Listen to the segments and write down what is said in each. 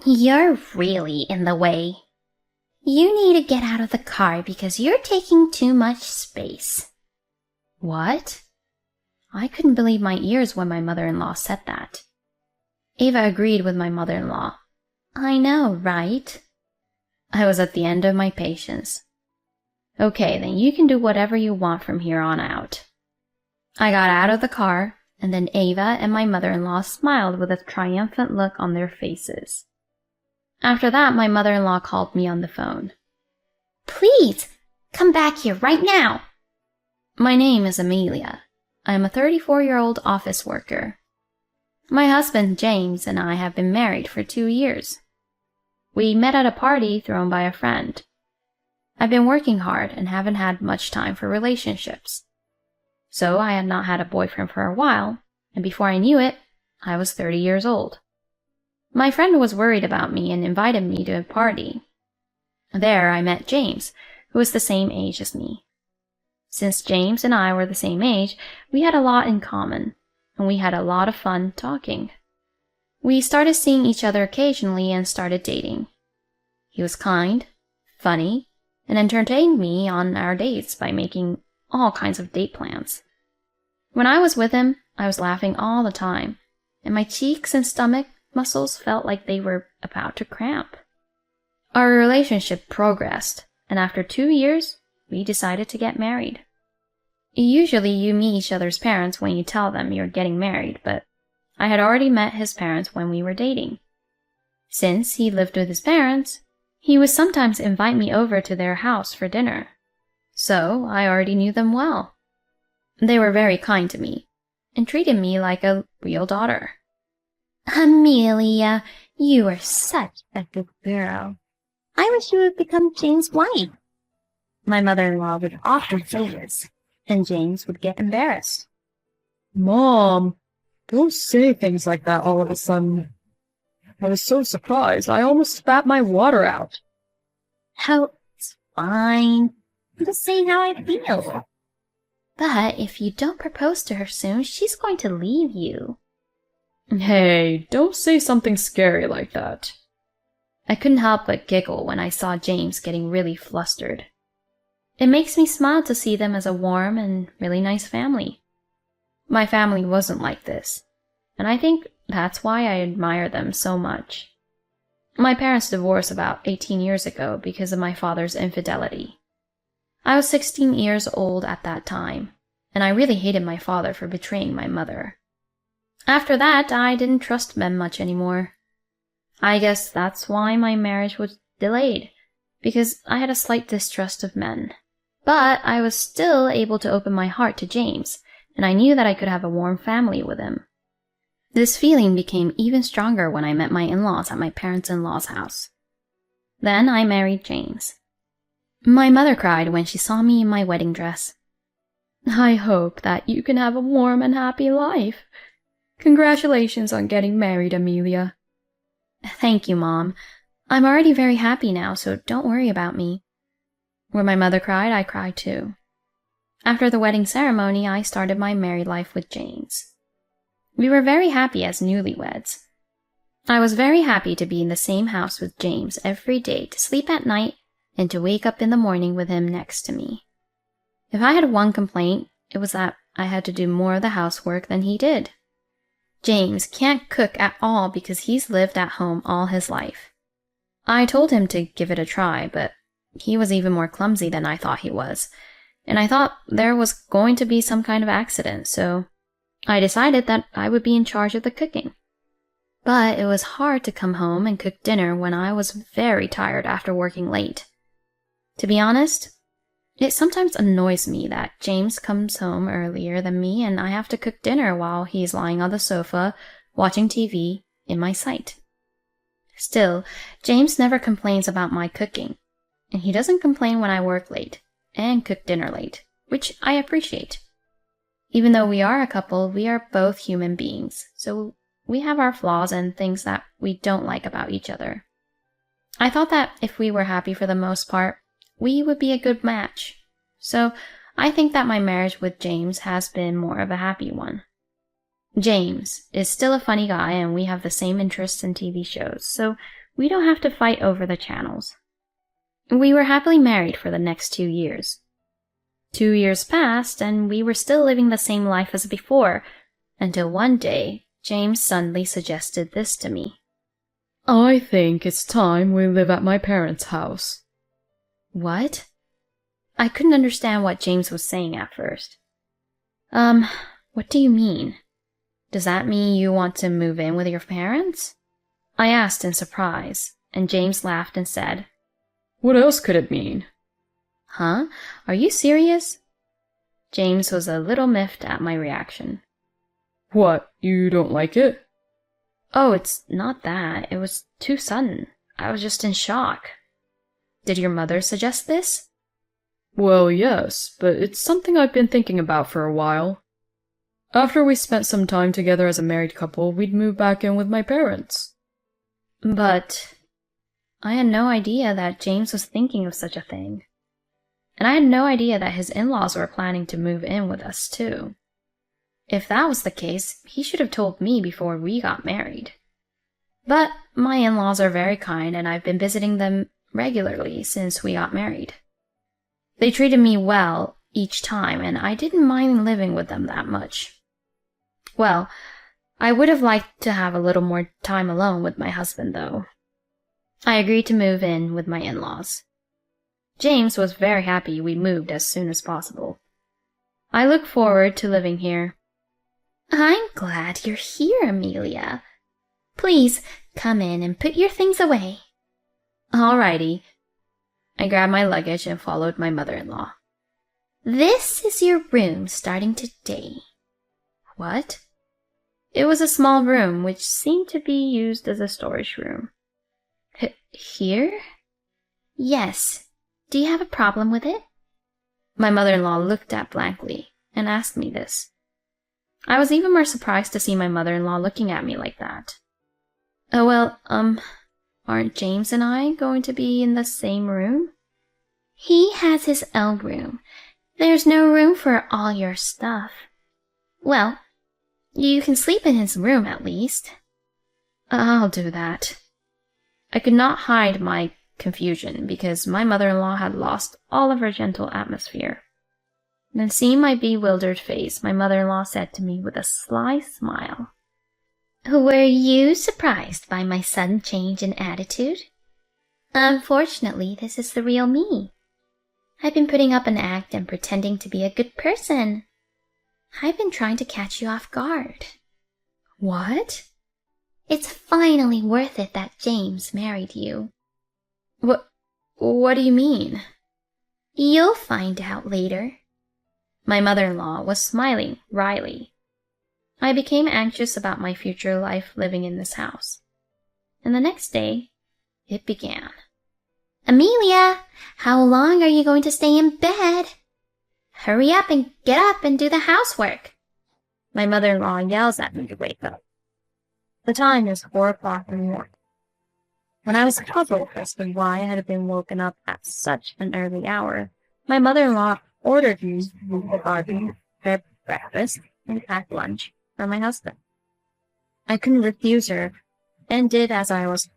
You're really in the way. You need to get out of the car because you're taking too much space. What? I couldn't believe my ears when my mother-in-law said that. Ava agreed with my mother-in-law. I know, right? I was at the end of my patience. Okay, then you can do whatever you want from here on out. I got out of the car, and then Ava and my mother-in-law smiled with a triumphant look on their faces. After that, my mother-in-law called me on the phone. Please, come back here right now. My name is Amelia. I am a 34-year-old office worker. My husband, James, and I have been married for 2 years. We met at a party thrown by a friend. I've been working hard and haven't had much time for relationships. So I had not had a boyfriend for a while, and before I knew it, I was 30 years old. My friend was worried about me and invited me to a party. There I met James, who was the same age as me. Since James and I were the same age, we had a lot in common, and we had a lot of fun talking. We started seeing each other occasionally and started dating. He was kind, funny, and entertained me on our dates by making all kinds of date plans. When I was with him, I was laughing all the time, and my cheeks and stomach muscles felt like they were about to cramp. Our relationship progressed, and after 2 years, we decided to get married. Usually you meet each other's parents when you tell them you're getting married, but I had already met his parents when we were dating. Since he lived with his parents, he would sometimes invite me over to their house for dinner. So I already knew them well. They were very kind to me, and treated me like a real daughter. Amelia, you are such a good girl. I wish you would become James' wife. My mother-in-law would often say this, and James would get embarrassed. Mom, don't say things like that all of a sudden. I was so surprised, I almost spat my water out. Oh, it's fine. I'm just saying how I feel. But if you don't propose to her soon, she's going to leave you. Hey, don't say something scary like that. I couldn't help but giggle when I saw James getting really flustered. It makes me smile to see them as a warm and really nice family. My family wasn't like this, and I think that's why I admire them so much. My parents divorced about 18 years ago because of my father's infidelity. I was 16 years old at that time, and I really hated my father for betraying my mother. After that, I didn't trust men much anymore. I guess that's why my marriage was delayed, because I had a slight distrust of men. But I was still able to open my heart to James, and I knew that I could have a warm family with him. This feeling became even stronger when I met my in-laws at my parents-in-law's house. Then I married James. My mother cried when she saw me in my wedding dress. I hope that you can have a warm and happy life. Congratulations on getting married, Amelia. Thank you, Mom. I'm already very happy now, so don't worry about me. When my mother cried, I cried too. After the wedding ceremony, I started my married life with James. We were very happy as newlyweds. I was very happy to be in the same house with James every day, to sleep at night, and to wake up in the morning with him next to me. If I had one complaint, it was that I had to do more of the housework than he did. James can't cook at all because he's lived at home all his life. I told him to give it a try, but he was even more clumsy than I thought he was, and I thought there was going to be some kind of accident, so I decided that I would be in charge of the cooking. But it was hard to come home and cook dinner when I was very tired after working late. To be honest, it sometimes annoys me that James comes home earlier than me and I have to cook dinner while he's lying on the sofa watching TV in my sight. Still, James never complains about my cooking, and he doesn't complain when I work late and cook dinner late, which I appreciate. Even though we are a couple, we are both human beings, so we have our flaws and things that we don't like about each other. I thought that if we were happy for the most part, we would be a good match. So I think that my marriage with James has been more of a happy one. James is still a funny guy and we have the same interests in TV shows, so We don't have to fight over the channels. We were happily married for the next 2 years. 2 years passed, and we were still living the same life as before, until one day, James suddenly suggested this to me. I think it's time we live at my parents' house. What? I couldn't understand what James was saying at first. What do you mean? Does that mean you want to move in with your parents? I asked in surprise, and James laughed and said, What else could it mean? Huh? Are you serious? James was a little miffed at my reaction. What, you don't like it? Oh, it's not that. It was too sudden. I was just in shock. Did your mother suggest this? Well, yes, but it's something I've been thinking about for a while. After we spent some time together as a married couple, we'd move back in with my parents. But I had no idea that James was thinking of such a thing. And I had no idea that his in-laws were planning to move in with us, too. If that was the case, he should have told me before we got married. But my in-laws are very kind, and I've been visiting them regularly since we got married. They treated me well each time, and I didn't mind living with them that much. Well, I would have liked to have a little more time alone with my husband, though. I agreed to move in with my in-laws. James was very happy we moved as soon as possible. I look forward to living here. I'm glad you're here, Amelia. Please come in and put your things away. All righty. I grabbed my luggage and followed my mother-in-law. This is your room starting today. What? It was a small room which seemed to be used as a storage room. Here? Yes. Do you have a problem with it? My mother-in-law looked at blankly and asked me this. I was even more surprised to see my mother-in-law looking at me like that. Oh, well, aren't James and I going to be in the same room? He has his own room. There's no room for all your stuff. Well, you can sleep in his room at least. I'll do that. I could not hide my confusion because my mother-in-law had lost all of her gentle atmosphere. Then seeing my bewildered face, my mother-in-law said to me with a sly smile, Were you surprised by my sudden change in attitude? Unfortunately, this is the real me. I've been putting up an act and pretending to be a good person. I've been trying to catch you off guard. What? It's finally worth it that James married you. What do you mean? You'll find out later. My mother-in-law was smiling wryly. I became anxious about my future life living in this house. And the next day, it began. Amelia, how long are you going to stay in bed? Hurry up and get up and do the housework. My mother-in-law yells at me to wake up. The time is 4 o'clock in the morning. When I was puzzled as to why I had been woken up at such an early hour, my mother-in-law ordered me to leave the garden, prepare breakfast, and pack lunch for my husband. I couldn't refuse her, and did as I was.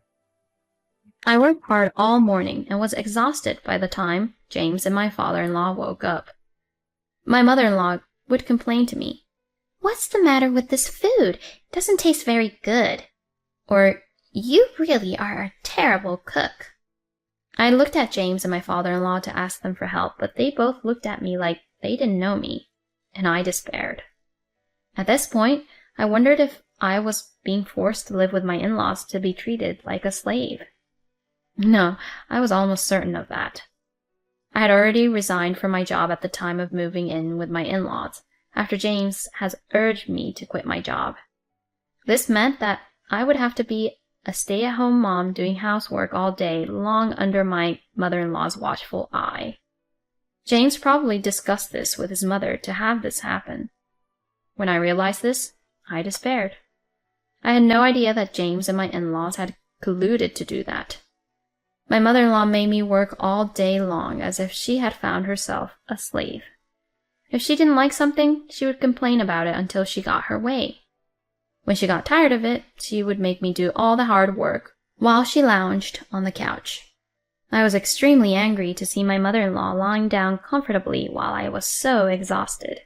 I worked hard all morning and was exhausted by the time James and my father-in-law woke up. My mother-in-law would complain to me, What's the matter with this food? It doesn't taste very good. Or, You really are a terrible cook. I looked at James and my father-in-law to ask them for help, but they both looked at me like they didn't know me, and I despaired. At this point, I wondered if I was being forced to live with my in-laws to be treated like a slave. No, I was almost certain of that. I had already resigned from my job at the time of moving in with my in-laws, after James has urged me to quit my job. This meant that I would have to be a stay-at-home mom doing housework all day long under my mother-in-law's watchful eye. James probably discussed this with his mother to have this happen. When I realized this, I despaired. I had no idea that James and my in-laws had colluded to do that. My mother-in-law made me work all day long as if she had found herself a slave. If she didn't like something, she would complain about it until she got her way. When she got tired of it, she would make me do all the hard work while she lounged on the couch. I was extremely angry to see my mother-in-law lying down comfortably while I was so exhausted.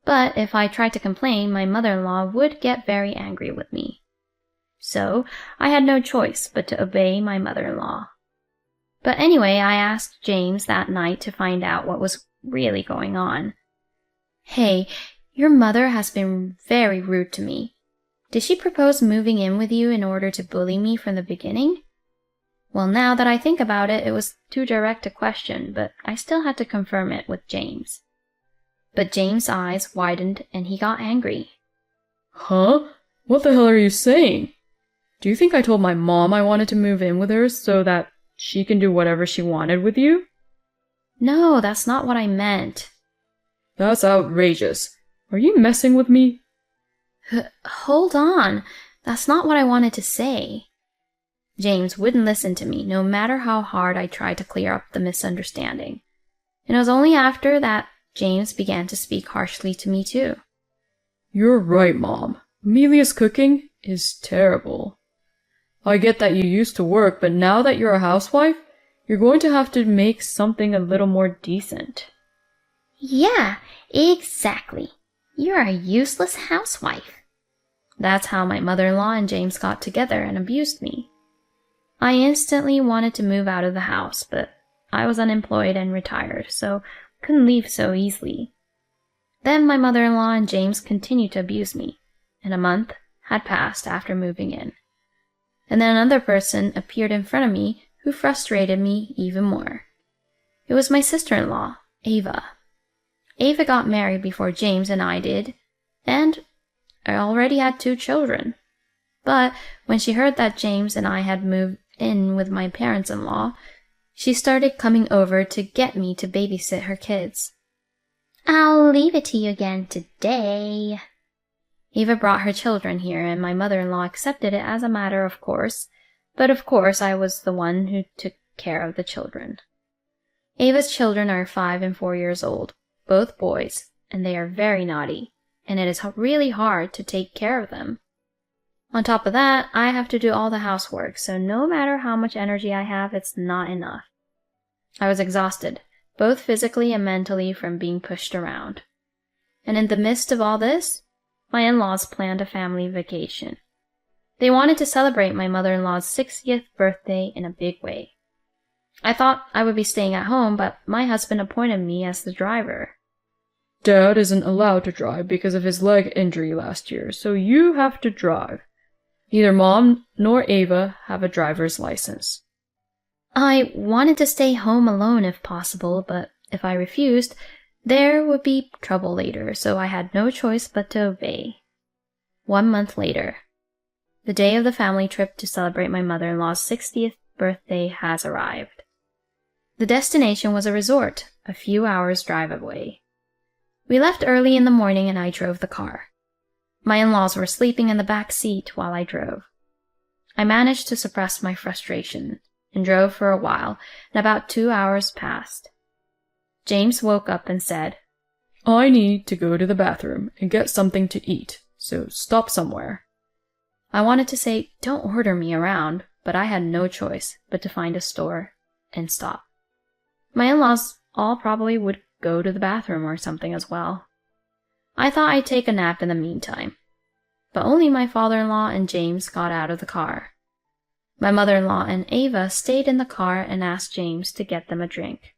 But if I tried to complain, my mother-in-law would get very angry with me. So I had no choice but to obey my mother-in-law. But anyway, I asked James that night to find out what was really going on. "Hey, your mother has been very rude to me. Did she propose moving in with you in order to bully me from the beginning?" Well, now that I think about it, it was too direct a question, but I still had to confirm it with James. But James' eyes widened and he got angry. Huh? What the hell are you saying? Do you think I told my mom I wanted to move in with her so that she can do whatever she wanted with you? No, that's not what I meant. That's outrageous. Are you messing with me? Hold on. That's not what I wanted to say. James wouldn't listen to me, no matter how hard I tried to clear up the misunderstanding. And it was only after that James began to speak harshly to me too. You're right, Mom. Amelia's cooking is terrible. I get that you used to work, but now that you're a housewife, you're going to have to make something a little more decent. Yeah, exactly. You're a useless housewife. That's how my mother-in-law and James got together and abused me. I instantly wanted to move out of the house, but I was unemployed and retired, so couldn't leave so easily. Then my mother-in-law and James continued to abuse me, and a month had passed after moving in. And then another person appeared in front of me who frustrated me even more. It was my sister-in-law, Ava. Ava got married before James and I did, and I already had 2 children. But when she heard that James and I had moved in with my parents-in-law, she started coming over to get me to babysit her kids. I'll leave it to you again today. Eva brought her children here, and my mother-in-law accepted it as a matter of course, but of course I was the one who took care of the children. Ava's children are 5 and 4 years old, both boys, and they are very naughty, and it is really hard to take care of them. On top of that, I have to do all the housework, so no matter how much energy I have, it's not enough. I was exhausted, both physically and mentally, from being pushed around. And in the midst of all this, my in-laws planned a family vacation. They wanted to celebrate my mother-in-law's 60th birthday in a big way. I thought I would be staying at home, but my husband appointed me as the driver. Dad isn't allowed to drive because of his leg injury last year, so you have to drive. Neither Mom nor Ava have a driver's license. I wanted to stay home alone if possible, but if I refused, there would be trouble later, so I had no choice but to obey. 1 month later, the day of the family trip to celebrate my mother-in-law's 60th birthday has arrived. The destination was a resort, a few hours' drive away. We left early in the morning and I drove the car. My in-laws were sleeping in the back seat while I drove. I managed to suppress my frustration and drove for a while, and about 2 hours passed. James woke up and said, I need to go to the bathroom and get something to eat, so stop somewhere. I wanted to say, don't order me around, but I had no choice but to find a store and stop. My in-laws all probably would go to the bathroom or something as well. I thought I'd take a nap in the meantime, but only my father-in-law and James got out of the car. My mother-in-law and Ava stayed in the car and asked James to get them a drink.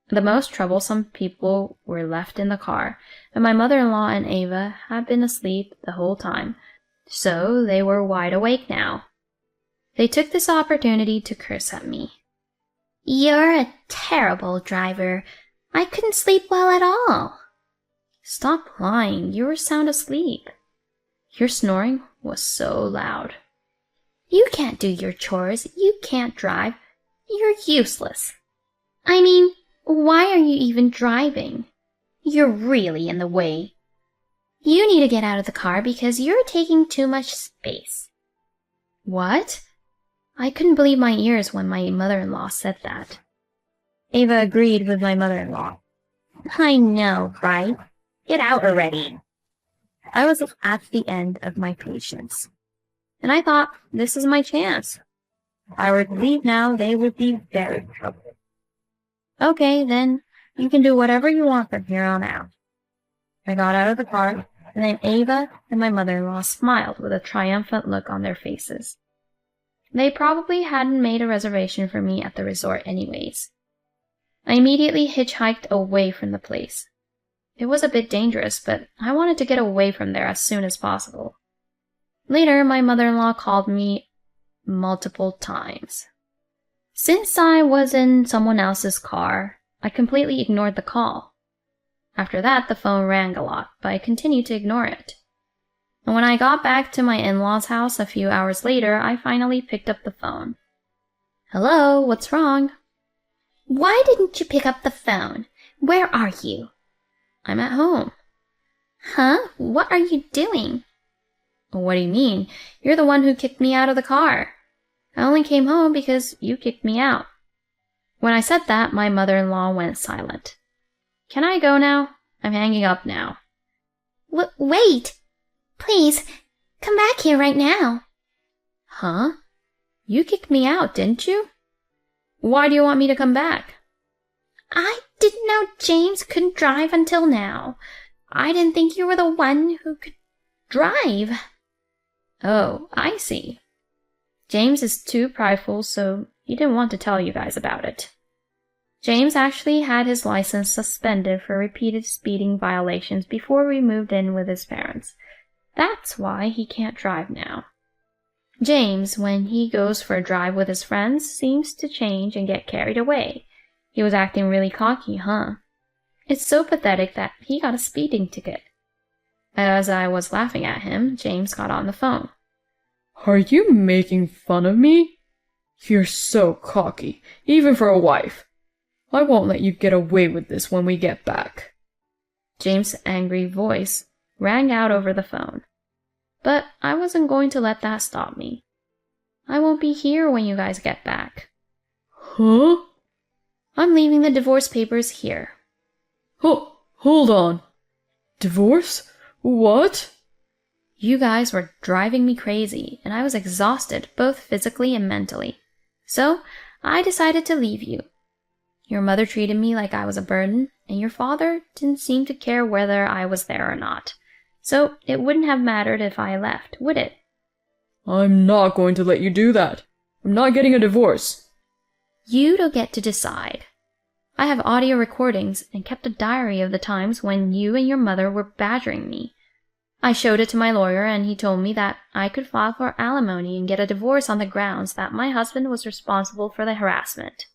The most troublesome people were left in the car, and my mother-in-law and Ava had been asleep the whole time, so they were wide awake now. They took this opportunity to curse at me. You're a terrible driver. I couldn't sleep well at all. Stop lying, you were sound asleep. Your snoring was so loud. You can't do your chores, you can't drive. You're useless. I mean, why are you even driving? You're really in the way. You need to get out of the car because you're taking too much space. What? I couldn't believe my ears when my mother-in-law said that. Ava agreed with my mother-in-law. I know, right? Get out already. I was at the end of my patience, and I thought, this is my chance. If I were to leave now, they would be very troubled. Okay, then you can do whatever you want from here on out. I got out of the car, and then Ava and my mother-in-law smiled with a triumphant look on their faces. They probably hadn't made a reservation for me at the resort anyways. I immediately hitchhiked away from the place. It was a bit dangerous, but I wanted to get away from there as soon as possible. Later, my mother-in-law called me multiple times. Since I was in someone else's car, I completely ignored the call. After that, the phone rang a lot, but I continued to ignore it. And when I got back to my in-laws' house a few hours later, I finally picked up the phone. Hello, what's wrong? Why didn't you pick up the phone? Where are you? I'm at home. Huh? What are you doing? What do you mean? You're the one who kicked me out of the car. I only came home because you kicked me out. When I said that, my mother-in-law went silent. Can I go now? I'm hanging up now. Wait! Please, come back here right now. Huh? You kicked me out, didn't you? Why do you want me to come back? I didn't know James couldn't drive until now. I didn't think you were the one who could drive. Oh, I see. James is too prideful, so he didn't want to tell you guys about it. James actually had his license suspended for repeated speeding violations before we moved in with his parents. That's why he can't drive now. James, when he goes for a drive with his friends, seems to change and get carried away. He was acting really cocky, huh? It's so pathetic that he got a speeding ticket. As I was laughing at him, James got on the phone. Are you making fun of me? You're so cocky, even for a wife. I won't let you get away with this when we get back. James' angry voice rang out over the phone. But I wasn't going to let that stop me. I won't be here when you guys get back. Huh? I'm leaving the divorce papers here. Oh, hold on. Divorce? What? You guys were driving me crazy, and I was exhausted, both physically and mentally. So, I decided to leave you. Your mother treated me like I was a burden, and your father didn't seem to care whether I was there or not. So, it wouldn't have mattered if I left, would it? I'm not going to let you do that. I'm not getting a divorce. You don't get to decide. I have audio recordings and kept a diary of the times when you and your mother were badgering me. I showed it to my lawyer, and he told me that I could file for alimony and get a divorce on the grounds that my husband was responsible for the harassment.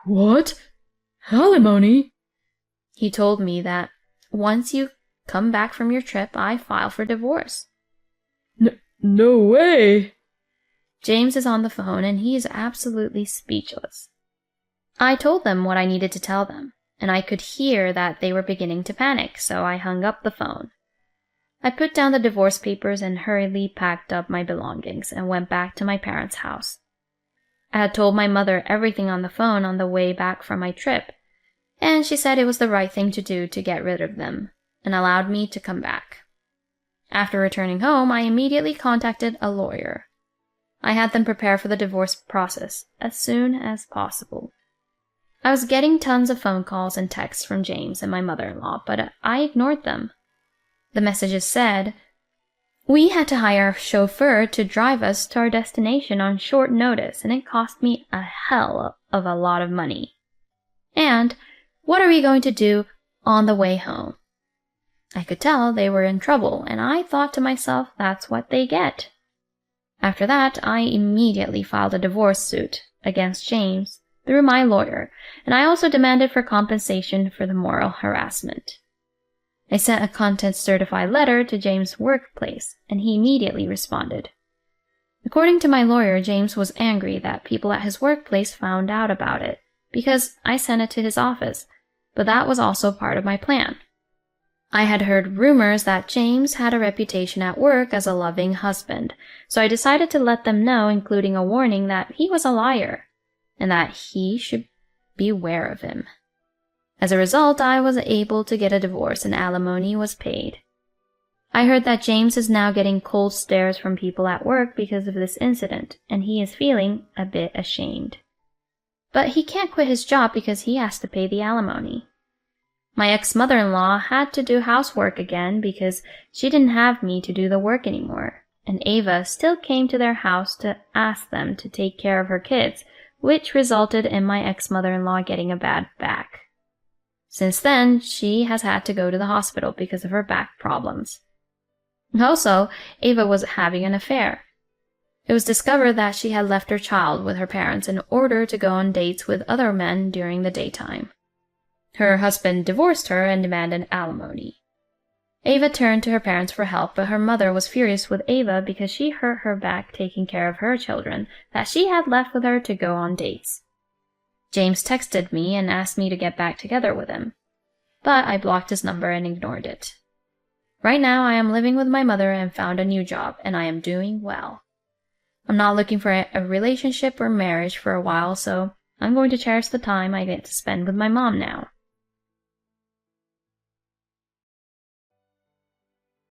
What? Alimony? He told me that once you come back from your trip, I file for divorce. No way! James is on the phone, and he is absolutely speechless. I told them what I needed to tell them, and I could hear that they were beginning to panic, so I hung up the phone. I put down the divorce papers and hurriedly packed up my belongings and went back to my parents' house. I had told my mother everything on the phone on the way back from my trip, and she said it was the right thing to do to get rid of them, and allowed me to come back. After returning home, I immediately contacted a lawyer. I had them prepare for the divorce process as soon as possible. I was getting tons of phone calls and texts from James and my mother-in-law, but I ignored them. The messages said, "We had to hire a chauffeur to drive us to our destination on short notice, and it cost me a hell of a lot of money. And what are we going to do on the way home?" I could tell they were in trouble, and I thought to myself, that's what they get. After that, I immediately filed a divorce suit against James through my lawyer, and I also demanded for compensation for the moral harassment. I sent a content-certified letter to James' workplace, and he immediately responded. According to my lawyer, James was angry that people at his workplace found out about it, because I sent it to his office, but that was also part of my plan. I had heard rumors that James had a reputation at work as a loving husband, so I decided to let them know, including a warning that he was a liar, and that he should beware of him. As a result, I was able to get a divorce and alimony was paid. I heard that James is now getting cold stares from people at work because of this incident, and he is feeling a bit ashamed. But he can't quit his job because he has to pay the alimony. My ex-mother-in-law had to do housework again because she didn't have me to do the work anymore, and Ava still came to their house to ask them to take care of her kids, which resulted in my ex-mother-in-law getting a bad back. Since then, she has had to go to the hospital because of her back problems. Also, Ava was having an affair. It was discovered that she had left her child with her parents in order to go on dates with other men during the daytime. Her husband divorced her and demanded alimony. Ava turned to her parents for help, but her mother was furious with Ava because she hurt her back taking care of her children that she had left with her to go on dates. James texted me and asked me to get back together with him, but I blocked his number and ignored it. Right now, I am living with my mother and found a new job, and I am doing well. I'm not looking for a relationship or marriage for a while, so I'm going to cherish the time I get to spend with my mom now.